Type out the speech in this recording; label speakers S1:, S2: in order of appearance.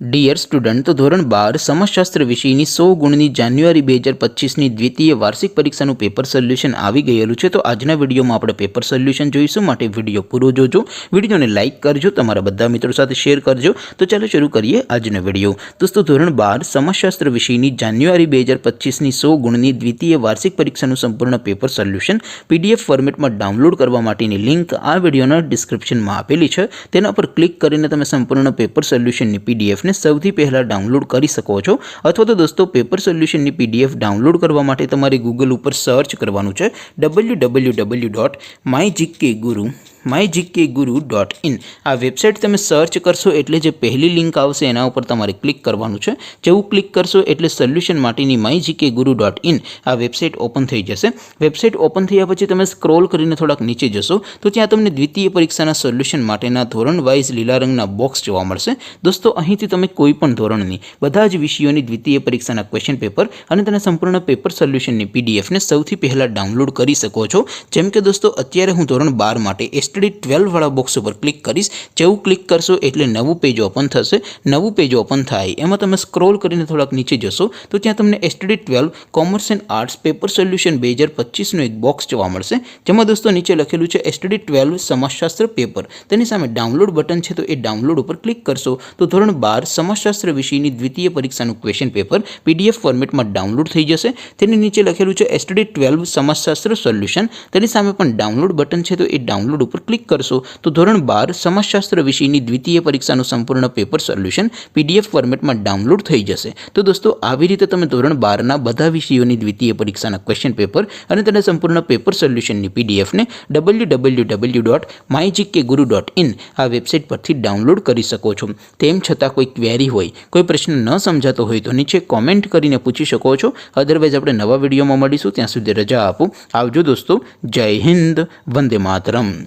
S1: Dear student, તો ધોરણ 12 સમાજશાસ્ત્ર વિષયની 100 ગુણની જાન્યુઆરી 2025ની દ્વિતીય વાર્ષિક પરીક્ષાનું પેપર સોલ્યુશન આવી ગયેલું છે। તો આજના વિડીયોમાં આપણે પેપર સોલ્યુશન જોઈશું, માટે વિડીયો પૂરો જોજો। વિડીયોને લાઇક કરજો, તમારા બધા મિત્રો સાથે શેર કરજો। તો ચાલો શરૂ કરીએ આજનો વિડીયો। દોસ્તો, ધોરણ 12 સમાજશાસ્ત્ર વિષયની જાન્યુઆરી 2025ની 100 ગુણની દ્વિતીય વાર્ષિક પરીક્ષાનું સંપૂર્ણ પેપર સોલ્યુશન PDF ફોર્મેટમાં ડાઉનલોડ કરવા માટેની લિંક આ વિડીયોના ડિસ્ક્રિપ્શનમાં આપેલી છે। તેના પર ક્લિક કરીને તમે સંપૂર્ણ પેપર સોલ્યુશનની PDF ને સૌથી પહેલા ડાઉનલોડ કરી શકો છો। અથવા તો દોસ્તો, પેપર સોલ્યુશનની PDF ડાઉનલોડ કરવા માટે તમારે ગૂગલ ઉપર સર્ચ કરવાનું છે www.mygkguru.in। આ વેબસાઇટ તમે સર્ચ કરશો એટલે જે પહેલી લિંક આવશે એના ઉપર તમારે ક્લિક કરવાનું છે। જેવું ક્લિક કરશો એટલે સોલ્યુશન માટેની mygkguru.in આ વેબસાઇટ ઓપન થઈ જશે। વેબસાઇટ ઓપન થયા પછી તમે સ્ક્રોલ કરીને થોડાક નીચે જશો તો ત્યાં તમને દ્વિતીય પરીક્ષાના સોલ્યુશન માટેના ધોરણ વાઇઝ લીલા રંગના બોક્સ જોવા મળશે। દોસ્તો, અહીંથી તમે કોઈ પણ ધોરણની બધા જ વિષયોની દ્વિતીય પરીક્ષાના ક્વેશ્ચન પેપર અને તેના સંપૂર્ણ પેપર સોલ્યુશનની PDF ને સૌથી પહેલા ડાઉનલોડ કરી શકો છો। જેમ કે દોસ્તો, અત્યારે હું ધોરણ 12 માટે STD 12 વાળા બોક્સ ઉપર ક્લિક કરીશ। જેવું ક્લિક કરશો એટલે નવું પેજ ઓપન થશે। નવું પેજ ઓપન થાય એમાં તમે સ્ક્રોલ કરીને થોડાક નીચે જશો તો ત્યાં તમને STD 12 commerce and arts paper solution 2025નું એક બોક્સ જોવા મળશે। જેમાં દોસ્તો નીચે લખેલું છે STD 12 સમાજશાસ્ત્ર પેપર। તેની સામે ડાઉનલોડ બટન છે, તો એ ડાઉનલોડ ઉપર ક્લિક કરશો તો ધોરણ 12 સમાજશાસ્ત્ર વિષયની દ્વિતીય પરીક્ષાનું ક્વેશ્ચન પેપર PDF ફોર્મેટમાં ડાઉનલોડ થઈ જશે। તેની નીચે લખેલું છે STD 12 સમાજશાસ્ત્ર સોલ્યુશન। તેની સામે પણ ડાઉનલોડ બટન છે, તો એ ડાઉનલોડ ઉપર ક્લિક કરશો તો ધોરણ 12 સમાજશાસ્ત્ર વિષયની દ્વિતીય પરીક્ષાનું સંપૂર્ણ પેપર સોલ્યુશન PDF ફોર્મેટમાં ડાઉનલોડ થઈ જશે। તો દોસ્તો, આવી રીતે તમે ધોરણ 12ના બધા વિષયોની દ્વિતીય પરીક્ષાના ક્વેશ્ચન પેપર અને તેના સંપૂર્ણ પેપર સોલ્યુશનની PDF ને www.mygkguru.in આ વેબસાઇટ પરથી ડાઉનલોડ કરી શકો છો। તેમ છતાં કોઈ ક્વેરી હોય, કોઈ પ્રશ્ન ન સમજાતો હોય તો નીચે કોમેન્ટ કરીને પૂછી શકો છો। અધરવાઇઝ આપણે નવા વિડીયોમાં મળીશું, ત્યાં સુધી રજા આપો। આવજો દોસ્તો, જય હિન્દ, વંદે માતરમ।